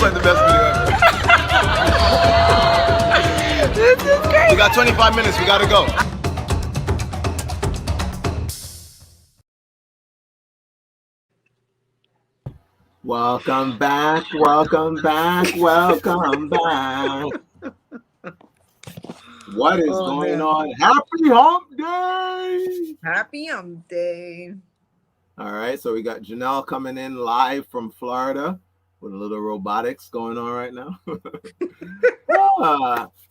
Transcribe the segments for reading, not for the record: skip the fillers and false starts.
like the best video ever. This is great. We got 25 minutes. We gotta go. Welcome back. Welcome back. Welcome back. What is going on? Happy Hump Day! Happy Hump Day. All right, so we got Janelle coming in live from Florida with a little robotics going on right now.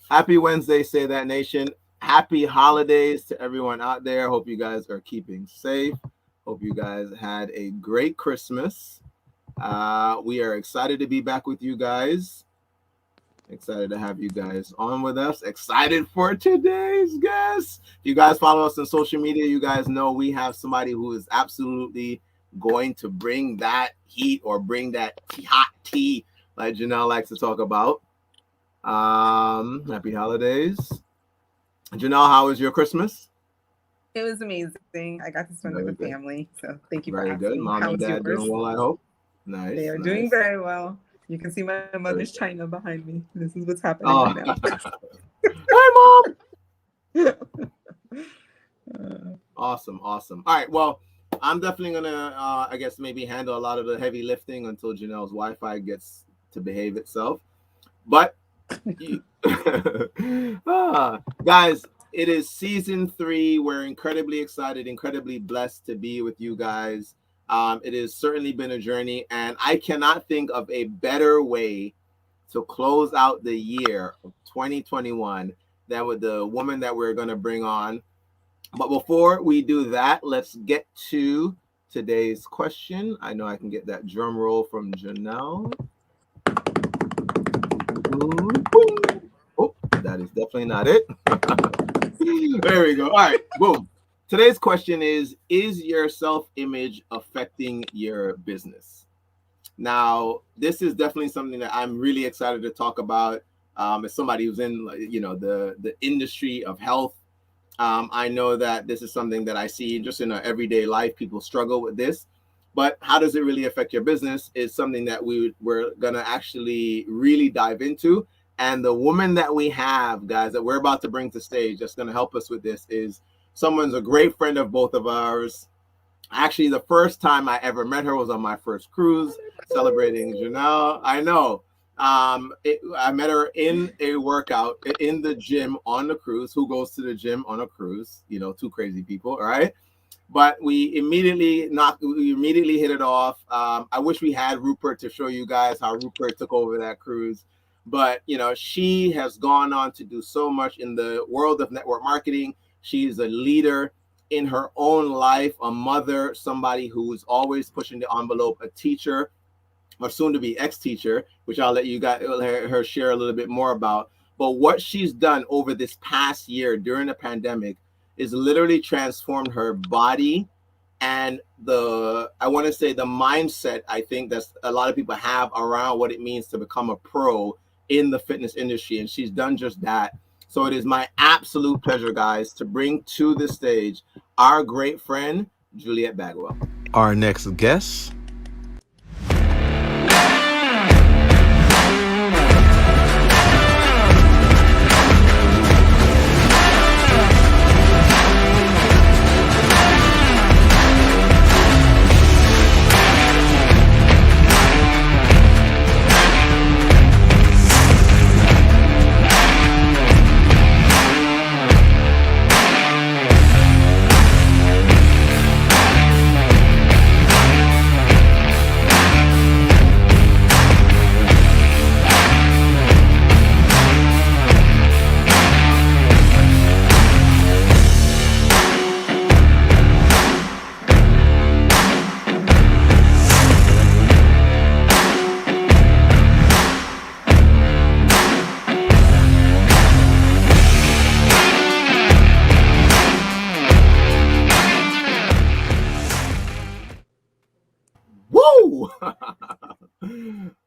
Happy Wednesday, Say That Nation. Happy holidays to everyone out there. Hope you guys are keeping safe. Hope you guys had a great Christmas. We are excited to be back with you guys. Excited to have you guys on with us. Excited for today's guest. If you guys follow us on social media, you guys know we have somebody who is absolutely going to bring that heat or bring that hot tea like Janelle likes to talk about. Happy holidays. Janelle, how was your Christmas? It was amazing. I got to spend it with family. So thank you for asking. Very good. Mom and dad doing well, I hope. Nice. They are doing very well. You can see my mother's china behind me. This is what's happening right now. Hi, Mom. Awesome. All right. Well, I'm definitely gonna, I guess, maybe handle a lot of the heavy lifting until Janelle's Wi-Fi gets to behave itself. But guys, it is season 3. We're incredibly excited, incredibly blessed to be with you guys. It has certainly been a journey, and I cannot think of a better way to close out the year of 2021 than with the woman that we're going to bring on. But before we do that, let's get to today's question. I know I can get that drum roll from Janelle. Oh, that is definitely not it. There we go. All right, boom. Today's question is your self-image affecting your business? Now, this is definitely something that I'm really excited to talk about. As somebody who's in, the industry of health, I know that this is something that I see just in our everyday life. People struggle with this, but how does it really affect your business is something that we're gonna actually really dive into. And the woman that we have, guys, that we're about to bring to stage that's gonna help us with this is someone's a great friend of both of ours. Actually, the first time I ever met her was on my first cruise, celebrating Janelle. I know. I met her in a workout in the gym on the cruise. Who goes to the gym on a cruise? Two crazy people, all right? But we immediately hit it off. I wish we had Rupert to show you guys how Rupert took over that cruise. But, she has gone on to do so much in the world of network marketing. She's a leader in her own life, a mother, somebody who's always pushing the envelope, a teacher, or soon to be ex-teacher, which I'll let you guys her share a little bit more about. But what she's done over this past year during the pandemic is literally transformed her body and the mindset, I think, that a lot of people have around what it means to become a pro in the fitness industry. And she's done just that. So it is my absolute pleasure, guys, to bring to the stage our great friend, Juliet Bagwell. Our next guest.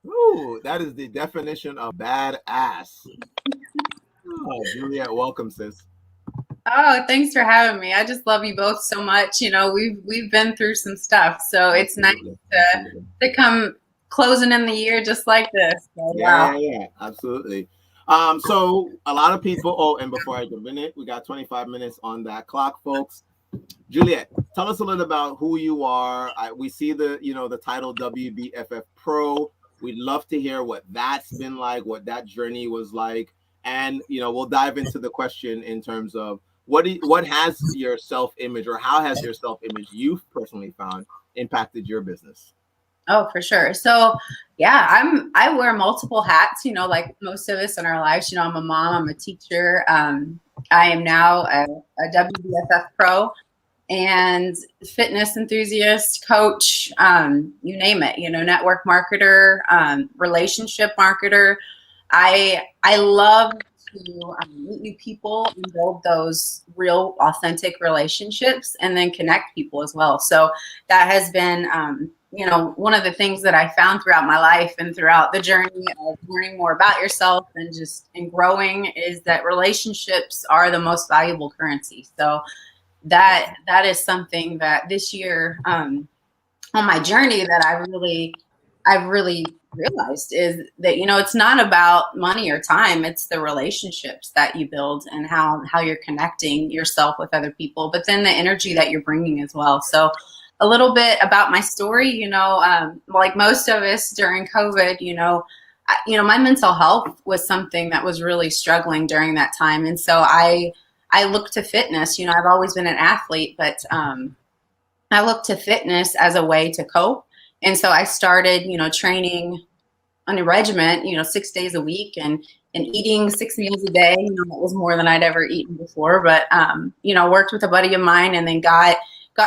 Ooh, that is the definition of badass. Oh, Juliet, welcome, sis. Oh, thanks for having me. I just love you both so much. We've been through some stuff, so it's nice to come closing in the year just like this. So, Yeah, wow. yeah, absolutely. So a lot of people. Oh, and before I jump in it, we got 25 minutes on that clock, folks. Juliet, tell us a little about who you are. We see the title WBFF Pro. We'd love to hear what that's been like, what that journey was like, and we'll dive into the question in terms of what has your self image, or how has your self image you've personally found impacted your business? Oh, for sure. So yeah, I wear multiple hats, like most of us in our lives. I'm a mom, I'm a teacher. I am now a WBFF Pro and fitness enthusiast, coach, you name it, network marketer, relationship marketer. I love to meet new people and build those real authentic relationships and then connect people as well. So that has been, one of the things that I found throughout my life and throughout the journey of learning more about yourself and growing is that relationships are the most valuable currency. So that is something that this year on my journey that I've really realized is that it's not about money or time, it's the relationships that you build and how you're connecting yourself with other people, but then the energy that you're bringing as well. So a little bit about my story, like most of us during COVID, my mental health was something that was really struggling during that time, and so I look to fitness. I've always been an athlete, but I look to fitness as a way to cope. And so I started, training on a regiment, 6 days a week and eating 6 meals a day. That was more than I'd ever eaten before. But, worked with a buddy of mine and then got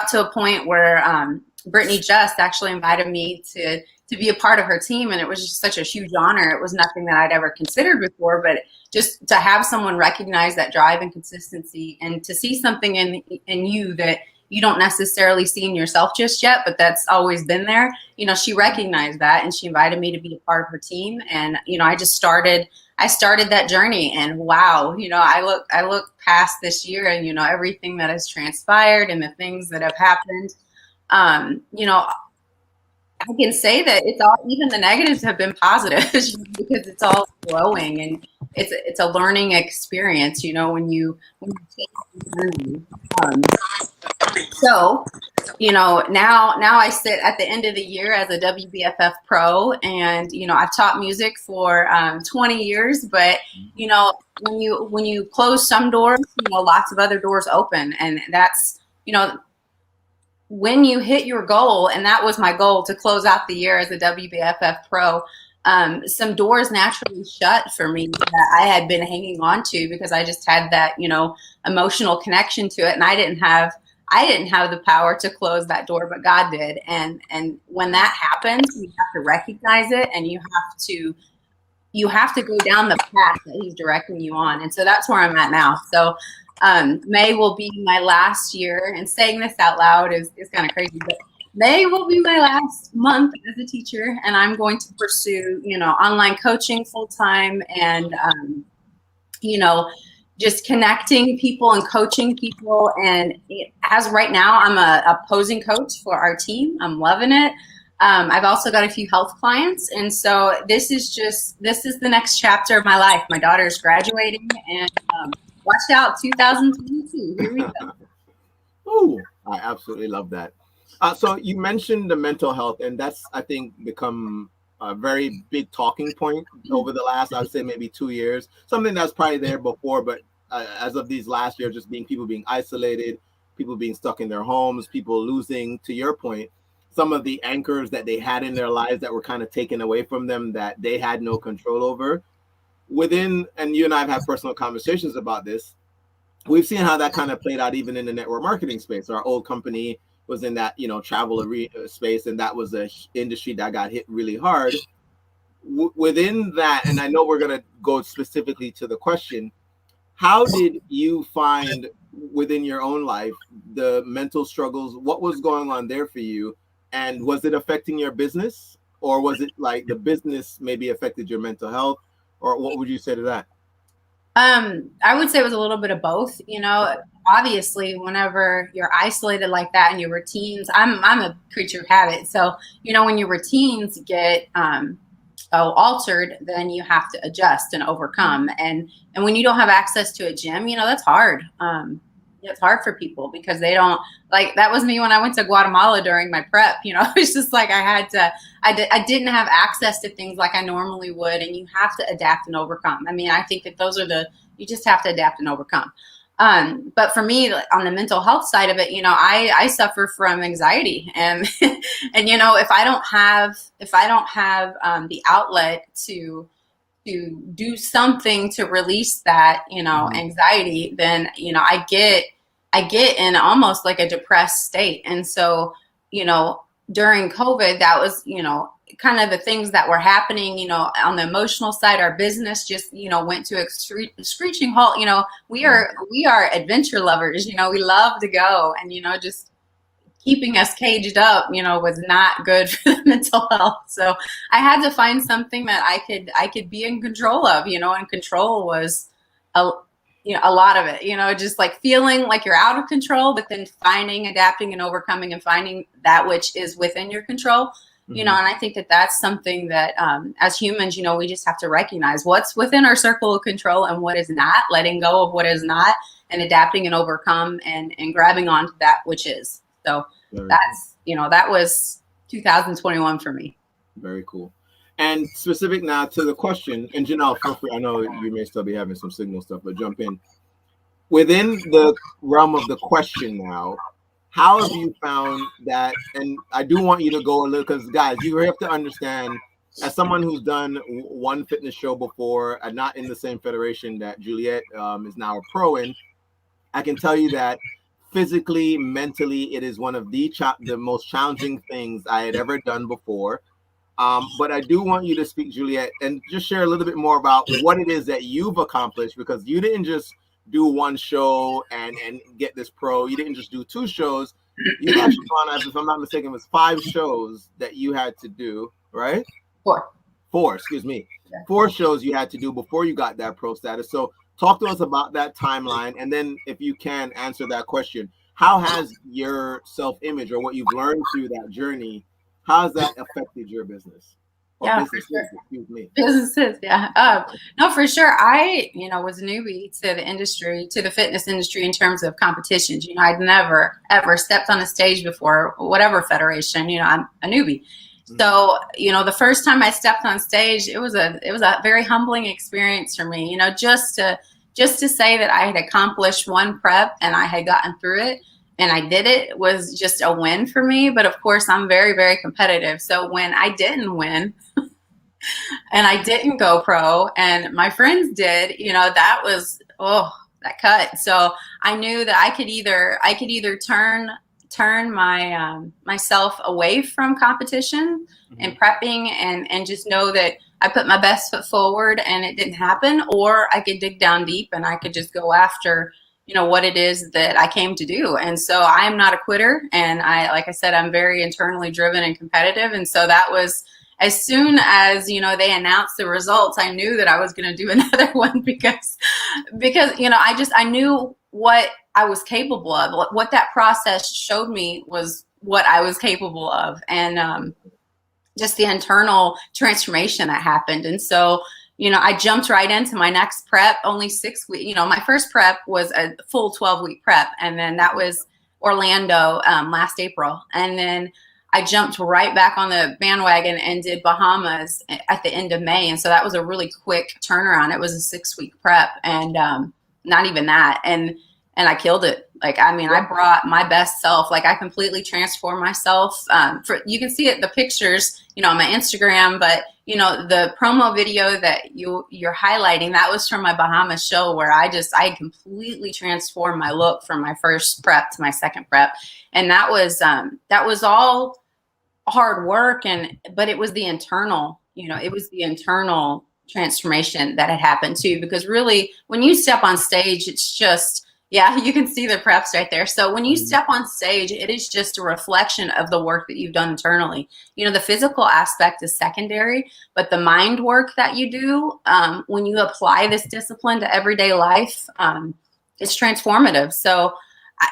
to a point where Brittany Just actually invited me to be a part of her team. And it was just such a huge honor. It was nothing that I'd ever considered before, but just to have someone recognize that drive and consistency and to see something in you that you don't necessarily see in yourself just yet, but that's always been there. She recognized that and she invited me to be a part of her team. And, I started that journey, and wow, I look past this year and, everything that has transpired and the things that have happened. I can say that it's all, even the negatives have been positive because it's all growing and it's a learning experience, when you take the journey. So, now I sit at the end of the year as a WBFF Pro, and I've taught music for 20 years. But when you close some doors, lots of other doors open, and that's when you hit your goal, and that was my goal to close out the year as a WBFF Pro. Some doors naturally shut for me that I had been hanging on to because I just had that emotional connection to it, and I didn't have the power to close that door, but God did. And when that happens, you have to recognize it, and you have to go down the path that He's directing you on. And so that's where I'm at now. So May will be my last year, and saying this out loud is kind of crazy, but May will be my last month as a teacher, and I'm going to pursue, online coaching full time and, just connecting people and coaching people. And as right now, I'm a posing coach for our team. I'm loving it. I've also got a few health clients. And so this is the next chapter of my life. My daughter is graduating, and watch out, 2022. Here we go. Oh, I absolutely love that. So you mentioned the mental health, and that's, I think, become a very big talking point over the last, I would say, maybe 2 years. Something that's probably there before, but as of these last years, just people being isolated, people being stuck in their homes, people losing, to your point, some of the anchors that they had in their lives that were kind of taken away from them that they had no control over. And you and I have had personal conversations about this. We've seen how that kind of played out even in the network marketing space. Our old company was in that, travel space, and that was a industry that got hit really hard. Within that, and I know we're going to go specifically to the question, how did you find within your own life the mental struggles? What was going on there for you? And was it affecting your business, or was it like the business maybe affected your mental health? Or what would you say to that? I would say it was a little bit of both. Obviously, whenever you're isolated like that and your routines, I'm a creature of habit. So, when your routines get altered, then you have to adjust and overcome. And when you don't have access to a gym, that's hard. It's hard for people because they don't like. That was me when I went to Guatemala during my prep. It's just like I didn't have access to things like I normally would, and you have to adapt and overcome. I mean, I think that you just have to adapt and overcome. But for me, on the mental health side of it, I suffer from anxiety, and if I don't have the outlet to do something to release that, anxiety, then, I get in almost like a depressed state. And so, during COVID, that was, kind of the things that were happening, on the emotional side. Our business just, went to a screeching halt. We are adventure lovers, we love to go, and, just keeping us caged up, was not good for the mental health. So I had to find something that I could be in control of, and control was a lot of it, just like feeling like you're out of control, but then finding, adapting and overcoming and finding that which is within your control, and I think that that's something that as humans, we just have to recognize what's within our circle of control and what is not, letting go of what is not, and adapting and overcome and grabbing onto that which is. So that's, that was 2021 for me. Very cool. And specific now to the question, and Janelle, feel free, I know you may still be having some signal stuff, but jump in. Within the realm of the question now, how have you found that, and I do want you to go a little, because guys, you have to understand, as someone who's done one fitness show before, and not in the same federation that Juliet is now a pro in, I can tell you that physically, mentally, it is one of the most challenging things I had ever done before. But I do want you to speak, Juliet, and just share a little bit more about what it is that you've accomplished, because you didn't just do one show and get this pro. You didn't just do 2 shows. You actually gone, if I'm not mistaken, it was 5 shows that you had to do, right? 4, excuse me. 4 shows you had to do before you got that pro status. So talk to us about that timeline, and then if you can answer that question, how has your self-image, or what you've learned through that journey, how has that affected your business? Yeah, for sure. Excuse me. Businesses, yeah. No, for sure. I, was a newbie to the industry, to the fitness industry in terms of competitions. I'd never, ever stepped on a stage before, whatever federation, I'm a newbie. So, the first time I stepped on stage, it was a very humbling experience for me, just to say that I had accomplished one prep and I had gotten through it and I did it was just a win for me. But of course, I'm very, very competitive. So when I didn't win and I didn't go pro and my friends did, that was, that cut. So I knew that I could either turn my myself away from competition and prepping and just know that I put my best foot forward and it didn't happen, or I could dig down deep and I could just go after, what it is that I came to do. And so I am not a quitter. And like I said, I'm very internally driven and competitive. And so that was, as soon as, they announced the results, I knew that I was going to do another one because, I knew what I was capable of. What that process showed me was what I was capable of, and just the internal transformation that happened. And so, I jumped right into my next prep, only 6 weeks. My first prep was a full 12-week prep, and then that was Orlando last April. And then I jumped right back on the bandwagon and did Bahamas at the end of May. And so that was a really quick turnaround. It was a 6-week prep, and not even that. And I killed it. I brought my best self. I completely transformed myself. You can see it, the pictures, on my Instagram, but the promo video that you're highlighting, that was from my Bahamas show, where I completely transformed my look from my first prep to my second prep. And that was all hard work, but it was the internal, transformation that had happened too, because really when you step on stage, it's just, Yeah, you can see the preps right there. So when you step on stage, it is just a reflection of the work that you've done internally. You know, the physical aspect is secondary, but the mind work that you do, when you apply this discipline to everyday life, it's transformative. So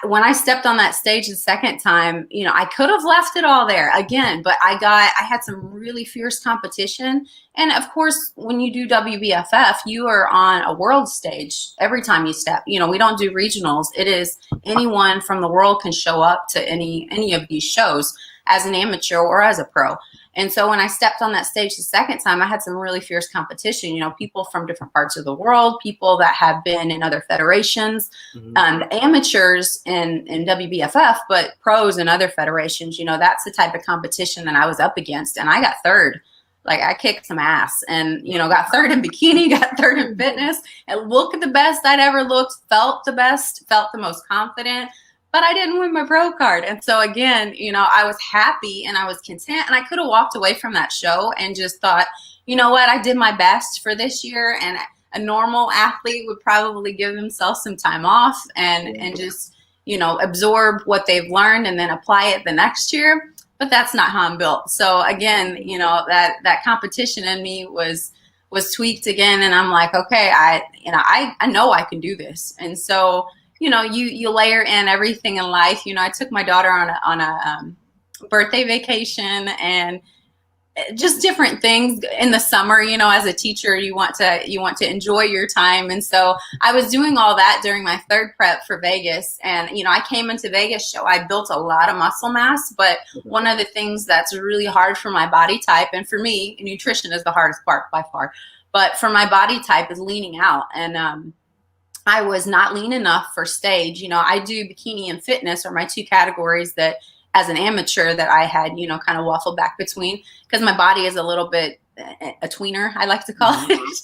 when I stepped on that stage the second time, you know, I could have left it all there again, but I had some really fierce competition. And of course, when you do WBFF, you are on a world stage every time you step. You know, we don't do regionals. It is anyone from the world can show up to any of these shows as an amateur or as a pro. And so when I stepped on that stage the second time, I had some really fierce competition, you know, people from different parts of the world, people that have been in other federations, amateurs in WBFF, but pros in other federations. You know, that's the type of competition that I was up against. And I got third. Like, I kicked some ass and, you know, got third in bikini, got third in fitness, and looked the best I'd ever looked, felt the best, felt the most confident. But I didn't win my pro card. And so again, you know, I was happy and I was content, and I could have walked away from that show and just thought, you know what, I did my best for this year. And a normal athlete would probably give themselves some time off and just, you know, absorb what they've learned and then apply it the next year. But that's not how I'm built. So again, you know, that competition in me was tweaked again. And I'm like, okay, I know I can do this. And so, you know, you layer in everything in life. You know, I took my daughter on a birthday vacation and just different things in the summer. You know, as a teacher, you want to enjoy your time. And so I was doing all that during my third prep for Vegas. And, you know, I came into Vegas show, I built a lot of muscle mass, but one of the things that's really hard for my body type, and for me, nutrition is the hardest part by far, but for my body type is leaning out. And, I was not lean enough for stage. You know, I do bikini and fitness are my two categories that as an amateur that I had, you know, kind of waffled back between, because my body is a little bit a tweener, I like to call it.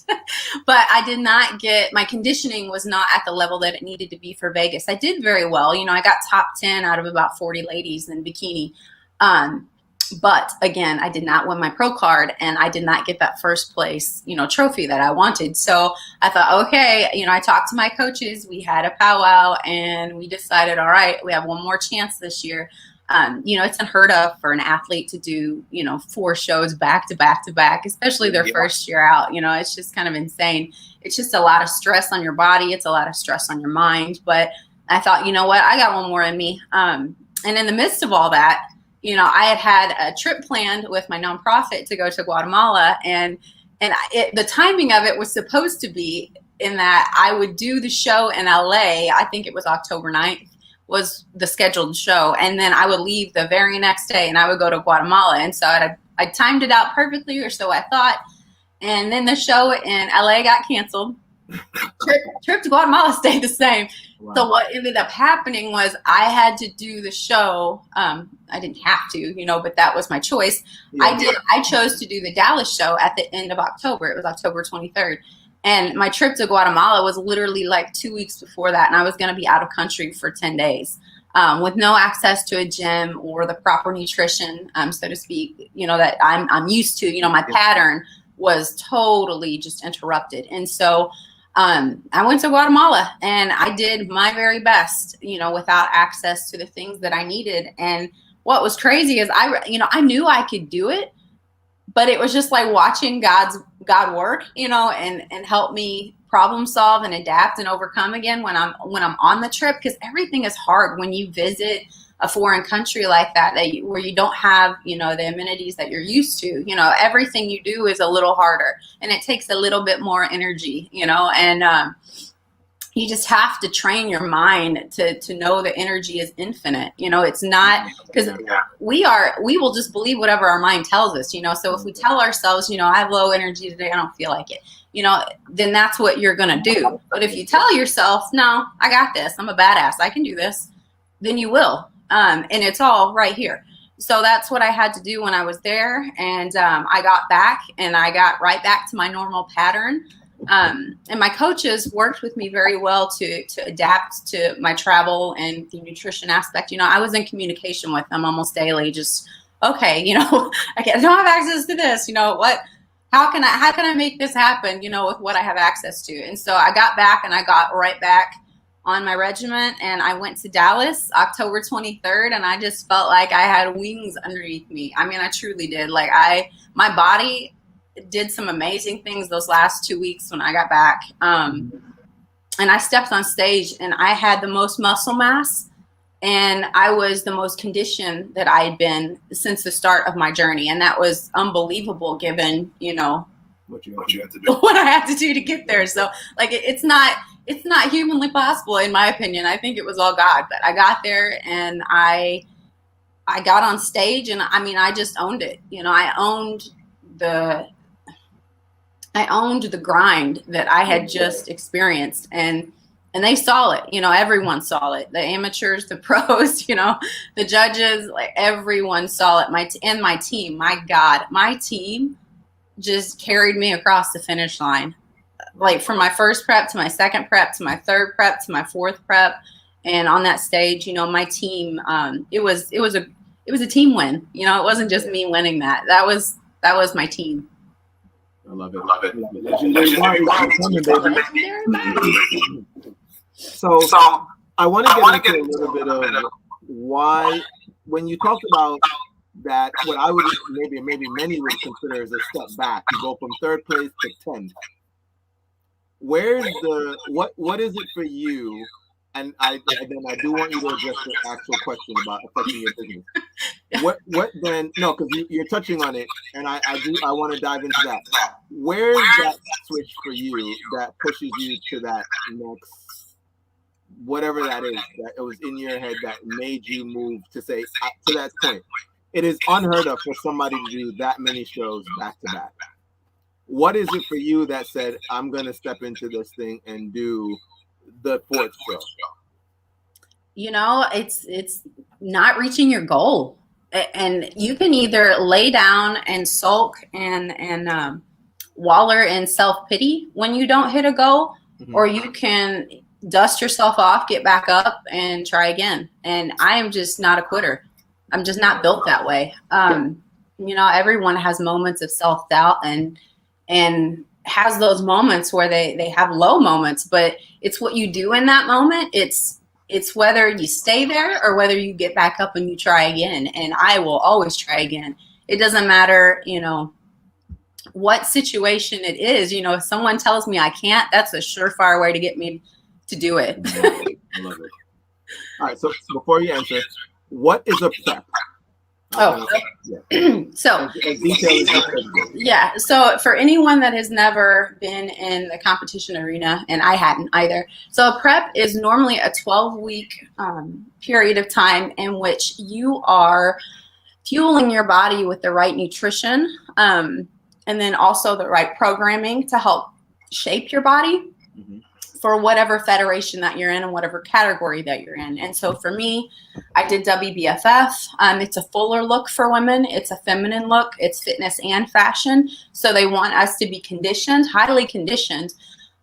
But I did not my conditioning was not at the level that it needed to be for Vegas. I did very well. You know, I got top 10 out of about 40 ladies in bikini. But again, I did not win my pro card, and I did not get that first place, you know, trophy that I wanted. So I thought, okay, you know, I talked to my coaches, we had a powwow, and we decided, all right, we have one more chance this year. You know, it's unheard of for an athlete to do, you know, 4 shows back to back to back, especially their first year out. You know, it's just kind of insane. It's just a lot of stress on your body. It's a lot of stress on your mind. But I thought, you know what, I got one more in me. And in the midst of all that, you know, I had a trip planned with my nonprofit to go to Guatemala, and the timing of it was supposed to be in that I would do the show in LA. I think it was October 9th was the scheduled show. And then I would leave the very next day and I would go to Guatemala. And so I timed it out perfectly, or so I thought. And then the show in LA got canceled. Trip to Guatemala stayed the same. Wow. So what ended up happening was I had to do the show. I didn't have to, you know, but that was my choice. Yeah. I chose to do the Dallas show at the end of October. It was October 23rd. And my trip to Guatemala was literally like 2 weeks before that. And I was going to be out of country for 10 days with no access to a gym or the proper nutrition, so to speak, you know, that I'm used to. You know, my pattern was totally just interrupted. And so I went to Guatemala and I did my very best, you know, without access to the things that I needed. And what was crazy is I knew I could do it, but it was just like watching God work, you know, and help me problem solve and adapt and overcome again when I'm on the trip, because everything is hard when you visit a foreign country like that where you don't have, you know, the amenities that you're used to. You know, everything you do is a little harder and it takes a little bit more energy, you know, and you just have to train your mind to know the energy is infinite. You know, it's not, because we will just believe whatever our mind tells us, you know. So if we tell ourselves, you know, I have low energy today, I don't feel like it, you know, then that's what you're going to do. But if you tell yourself, no, I got this, I'm a badass, I can do this, then you will. And it's all right here. So that's what I had to do when I was there. And I got back and I got right back to my normal pattern. And my coaches worked with me very well to adapt to my travel and the nutrition aspect. You know, I was in communication with them almost daily, just, okay, you know, I don't have access to this, you know, how can I make this happen, you know, with what I have access to? And so I got back and I got right back on my regiment, and I went to Dallas October 23rd, and I just felt like I had wings underneath me. I mean, I truly did. Like my body did some amazing things those last 2 weeks when I got back. And I stepped on stage and I had the most muscle mass and I was the most conditioned that I had been since the start of my journey. And that was unbelievable given, you know, what you have to do. what I had to do to get there. So like, it's not humanly possible in my opinion. I think it was all God, but I got there and I got on stage and I mean, I just owned it. You know, I owned the grind that I had just experienced, and they saw it. You know, everyone saw it. The amateurs, the pros, you know, the judges, like everyone saw it. My team, my God, my team just carried me across the finish line. Like from my first prep to my second prep to my third prep to my fourth prep, and on that stage, you know, my team. It was a team win. You know, it wasn't just me winning that. That was my team. I love it. Legendary Barry. So I want to get into a little bit of why, when you talked about that, what I would maybe many would consider as a step back, you go from third place to 10th. Where's what is it for you? And I do want you to address the actual question about affecting your business. What then? No, because you're touching on it, and I want to dive into that. Where's that switch for you that pushes you to that next, whatever that is, that it was in your head that made you move to say to that point? It is unheard of for somebody to do that many shows back to back. What is it for you that said, I'm going to step into this thing and do the fourth show? You know, it's not reaching your goal, and you can either lay down and sulk and waller in self-pity when you don't hit a goal, or you can dust yourself off, get back up, and try again. And I am just not a quitter. I'm just not built that way. You know, everyone has moments of self-doubt and has those moments where they have low moments, but it's what you do in that moment. It's whether you stay there or whether you get back up and you try again. And I will always try again. It doesn't matter, you know, what situation it is. You know, if someone tells me I can't, that's a surefire way to get me to do it. I love it. All right. So before you answer, what is a prep? Oh, so yeah. So for anyone that has never been in the competition arena, and I hadn't either. So a prep is normally a 12-week period of time in which you are fueling your body with the right nutrition, and then also the right programming to help shape your body for whatever federation that you're in and whatever category that you're in. And so for me, I did WBFF. It's a fuller look for women. It's a feminine look. It's fitness and fashion. So they want us to be conditioned, highly conditioned.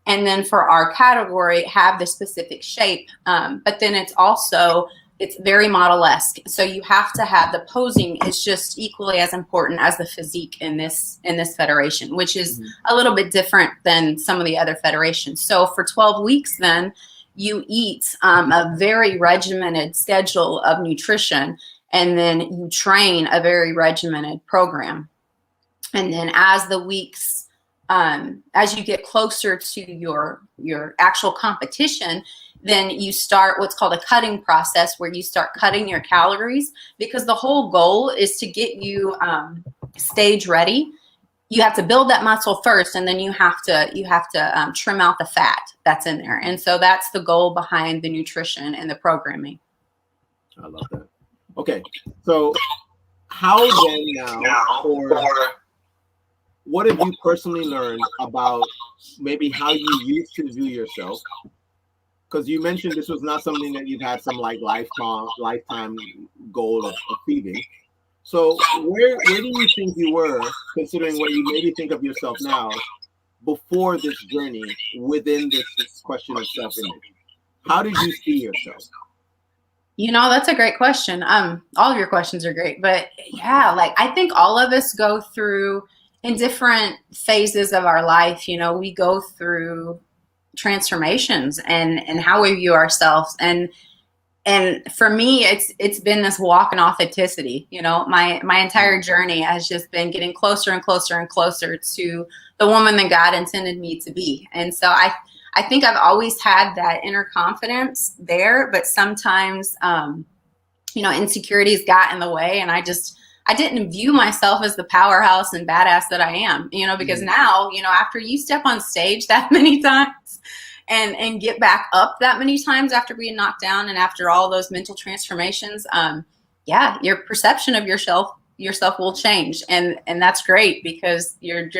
And then for our category, have the specific shape. But then it's very model-esque. So you have to have the posing is just equally as important as the physique in this federation, which is a little bit different than some of the other federations. So for 12 weeks, then you eat a very regimented schedule of nutrition, and then you train a very regimented program. And then as the weeks, as you get closer to your actual competition, then you start what's called a cutting process, where you start cutting your calories, because the whole goal is to get you stage ready. You have to build that muscle first, and then you have to trim out the fat that's in there. And so that's the goal behind the nutrition and the programming. I love that. Okay, so how then now, or what have you personally learned about maybe how you used to view yourself? Because you mentioned this was not something that you've had some like lifetime goal of achieving. So where do you think you were, considering what you maybe think of yourself now, before this journey within this question of self-image? How did you see yourself? You know, that's a great question. All of your questions are great, but yeah, like I think all of us go through in different phases of our life. You know, we go through transformations and how we view ourselves. And for me, it's been this walk in authenticity. You know, my entire journey has just been getting closer and closer and closer to the woman that God intended me to be. And so I think I've always had that inner confidence there, but sometimes, you know, insecurities got in the way, and I didn't view myself as the powerhouse and badass that I am, you know, because now, you know, after you step on stage that many times and get back up that many times after being knocked down and after all those mental transformations, yeah, your perception of yourself will change. And that's great, because you're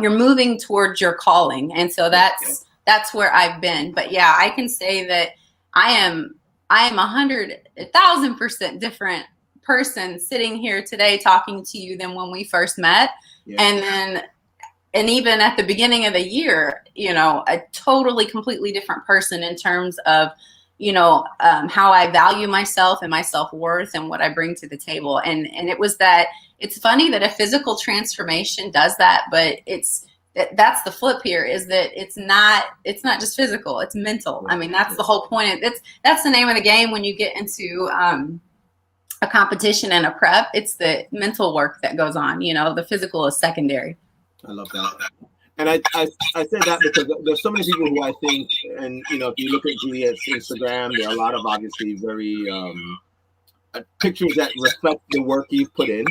moving towards your calling. And so that's where I've been. But yeah, I can say that I am 1,000% different person sitting here today talking to you than when we first met. Yeah. And even at the beginning of the year, you know, a totally completely different person in terms of, you know, how I value myself and my self-worth and what I bring to the table. And it's funny that a physical transformation does that, but that's the flip here, is that it's not just physical, it's mental. I mean, that's the whole point. That's the name of the game when you get into a competition and a prep. It's the mental work that goes on, you know, the physical is secondary. I love that. And I said that because there's so many people who I think, and you know, if you look at Juliet's Instagram, there are a lot of obviously very pictures that reflect the work you've put in.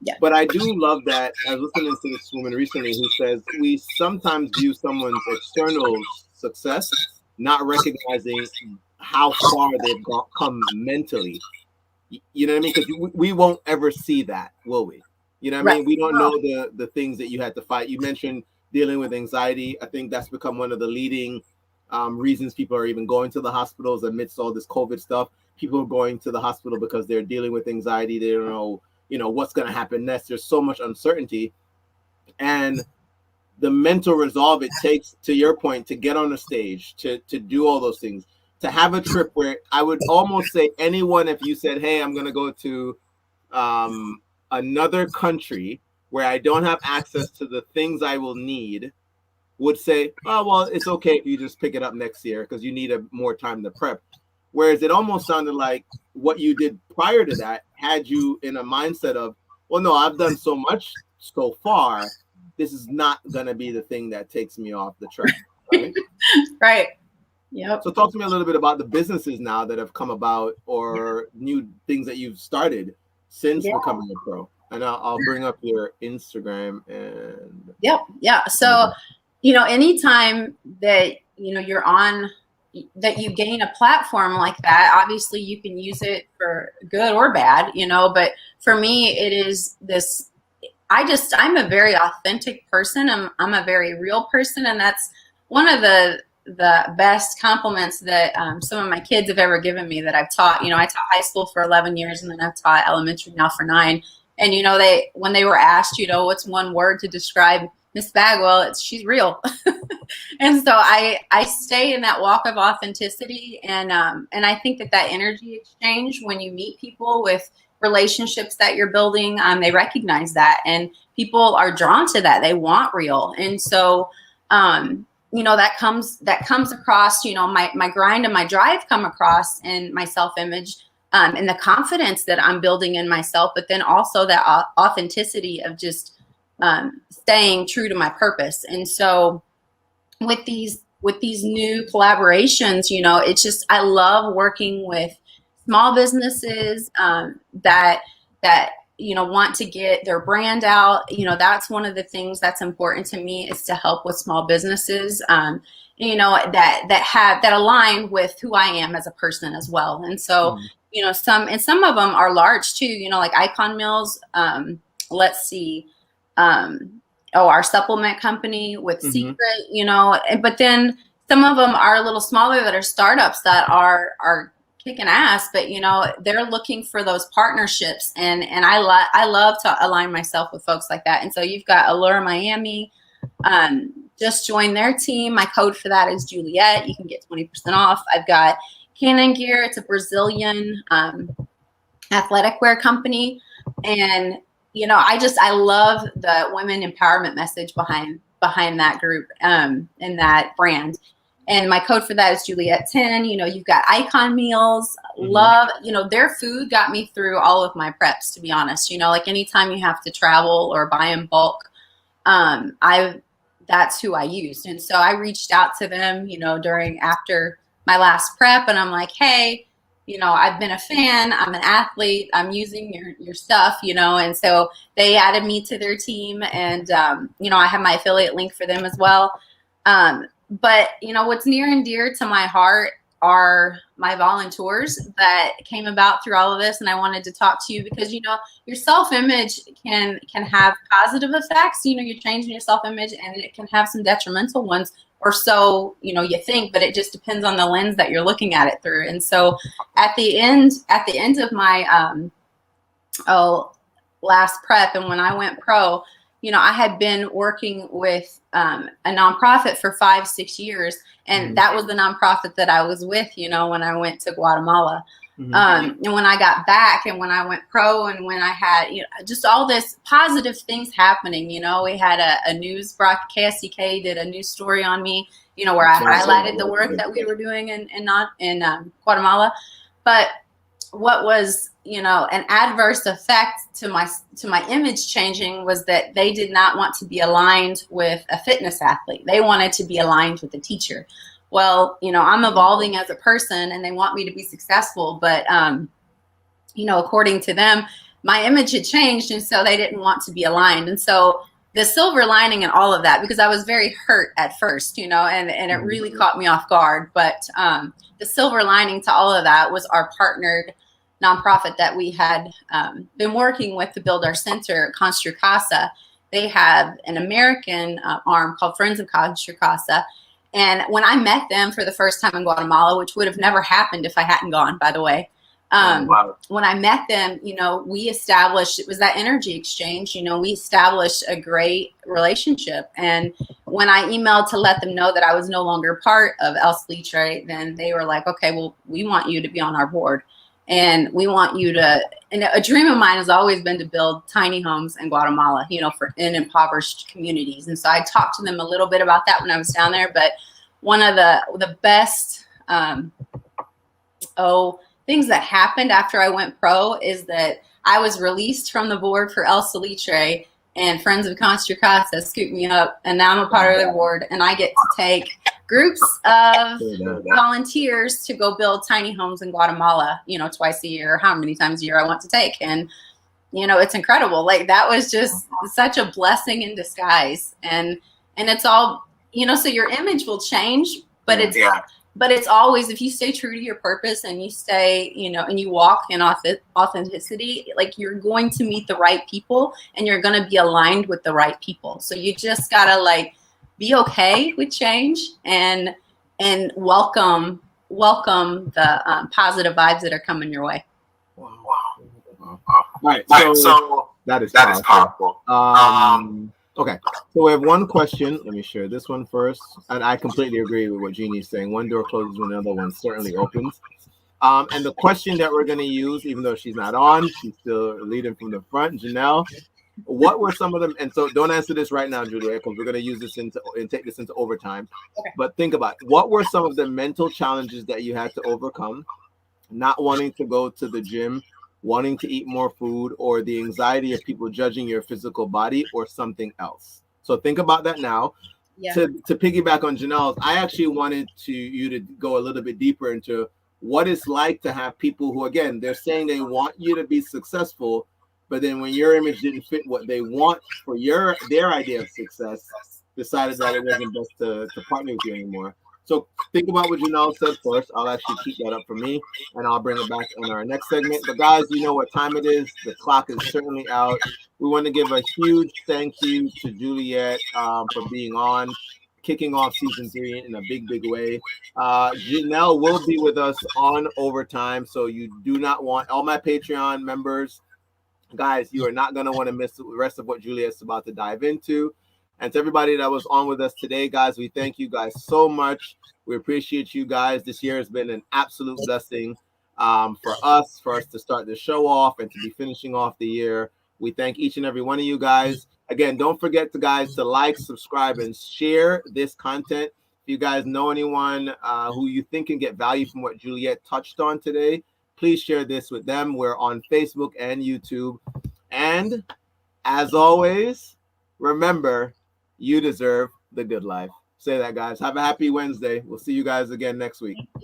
Yeah. But I do love that. I was listening to this woman recently who says we sometimes view someone's external success, not recognizing how far they've come mentally. You know what I mean? Because we won't ever see that, will we? You know what I mean? We don't know the things that you had to fight. You mentioned dealing with anxiety. I think that's become one of the leading reasons people are even going to the hospitals amidst all this COVID stuff. People are going to the hospital because they're dealing with anxiety. They don't know, you know, what's going to happen next. There's so much uncertainty. And the mental resolve it takes, to your point, to get on the stage, to do all those things, to have a trip where I would almost say anyone, if you said, hey, I'm going to go to another country where I don't have access to the things I will need, would say, oh, well, it's okay if you just pick it up next year because you need more time to prep. Whereas it almost sounded like what you did prior to that had you in a mindset of, well, no, I've done so much so far. This is not going to be the thing that takes me off the track. Right? Right. Yep. So talk to me a little bit about the businesses now that have come about, or new things that you've started since becoming a pro. And I'll bring up your Instagram and. Yep. Yeah. So, you know, anytime that, you know, that you gain a platform like that, obviously you can use it for good or bad, you know, but for me, it is this, I'm a very authentic person. I'm a very real person. And that's one of the best compliments that some of my kids have ever given me that I've taught. You know, I taught high school for 11 years and then I've taught elementary now for 9. And, you know, when they were asked, you know, what's one word to describe Miss Bagwell, she's real. And so I stay in that walk of authenticity. And I think that energy exchange, when you meet people with relationships that you're building, they recognize that, and people are drawn to that. They want real. And so, you know, that comes across, you know, my grind and my drive come across in my self-image, and the confidence that I'm building in myself, but then also that authenticity of just staying true to my purpose. And so with these new collaborations, you know, it's just, I love working with small businesses that you know, want to get their brand out. You know, that's one of the things that's important to me, is to help with small businesses, you know, that align with who I am as a person as well. And so, you know, some of them are large too, you know, like Icon Meals. Let's see. Our supplement company with Secret, you know, but then some of them are a little smaller that are startups that are kicking ass, but you know, they're looking for those partnerships, and I love to align myself with folks like that. And so you've got Allure Miami, just join their team. My code for that is Juliet. You can get 20% off. I've got Cannon Gear. It's a Brazilian athletic wear company, and you know, I love the women empowerment message behind behind that group and that brand. And my code for that is Juliet 10. You know, you've got Icon Meals, love, you know, their food got me through all of my preps, to be honest. You know, like anytime you have to travel or buy in bulk, that's who I used. And so I reached out to them, you know, after my last prep, and I'm like, hey, you know, I've been a fan, I'm an athlete, I'm using your stuff, you know. And so they added me to their team, and you know, I have my affiliate link for them as well. But you know, what's near and dear to my heart are my volunteers that came about through all of this. And I wanted to talk to you because, you know, your self-image can have positive effects. You know, you're changing your self-image, and it can have some detrimental ones, or so, you know, you think, but it just depends on the lens that you're looking at it through. And so at the end of my last prep, and when I went pro, you know, I had been working with a nonprofit for 5-6 years, and that was the nonprofit that I was with, you know, when I went to Guatemala. And when I got back, and when I went pro, and when I had, you know, just all this positive things happening, you know, we had a news broadcast, KSCK did a news story on me, you know, where I highlighted the work that we were doing in Guatemala. But what was, you know, an adverse effect to my image changing was that they did not want to be aligned with a fitness athlete. They wanted to be aligned with a teacher. Well, you know, I'm evolving as a person, and they want me to be successful, but you know, according to them, my image had changed, and so they didn't want to be aligned. And so the silver lining in all of that, because I was very hurt at first, you know, and it really caught me off guard, but the silver lining to all of that was our partnered nonprofit that we had been working with to build our center, Constru Casa. They have an American arm called Friends of Constru Casa. And when I met them for the first time in Guatemala, which would have never happened if I hadn't gone, by the way, when I met them, you know, we established, it was that energy exchange, you know, we established a great relationship. And when I emailed to let them know that I was no longer part of El Salitre, then they were like, okay, well, we want you to be on our board. And we want you to, and a dream of mine has always been to build tiny homes in Guatemala, you know, in impoverished communities. And so I talked to them a little bit about that when I was down there. But one of the best things that happened after I went pro is that I was released from the board for El Salitre, and Friends of Constru Casa scooped me up, and now I'm a part of their board, and I get to take groups of volunteers to go build tiny homes in Guatemala, you know, twice a year, how many times a year I want to take. And, you know, it's incredible. Like, that was just such a blessing in disguise. And it's all, you know, so your image will change, but it's always, if you stay true to your purpose and you stay, you know, and you walk in authenticity, like, you're going to meet the right people, and you're going to be aligned with the right people. So you just gotta, like, be okay with change and welcome the positive vibes that are coming your way. Wow. All right, so that is powerful. Okay, so we have one question. Let me share this one first. And I completely agree with what Jeannie's saying. One door closes when another one certainly opens. And the question that we're going to use, even though she's not on, she's still leading from the front, Janelle. What were some of them? And so don't answer this right now, Julia, because we're going to use this and take this into overtime. Okay. But think about it. What were some of the mental challenges that you had to overcome? Not wanting to go to the gym, wanting to eat more food, or the anxiety of people judging your physical body, or something else. So think about that now. Yeah. To piggyback on Janelle's, I actually wanted you to go a little bit deeper into what it's like to have people who, again, they're saying they want you to be successful, but then when your image didn't fit what they want for their idea of success, decided that it wasn't best to partner with you anymore. So think about what Janelle said first. I'll actually keep that up for me, and I'll bring it back in our next segment. But guys, you know what time it is. The clock is certainly out. We want to give a huge thank you to Juliet for being on, kicking off season 3 in a big way. Janelle will be with us on overtime, so you do not want, all my Patreon members, guys, you are not going to want to miss the rest of what Juliet's about to dive into. And to everybody that was on with us today, guys, we thank you guys so much. We appreciate you guys. This year has been an absolute blessing for us to start the show off and to be finishing off the year. We thank each and every one of you guys. Again, don't forget to guys to like, subscribe, and share this content. If you guys know anyone who you think can get value from what Juliet touched on today, please share this with them. We're on Facebook and YouTube. And as always, remember, you deserve the good life. Say that, guys. Have a happy Wednesday. We'll see you guys again next week.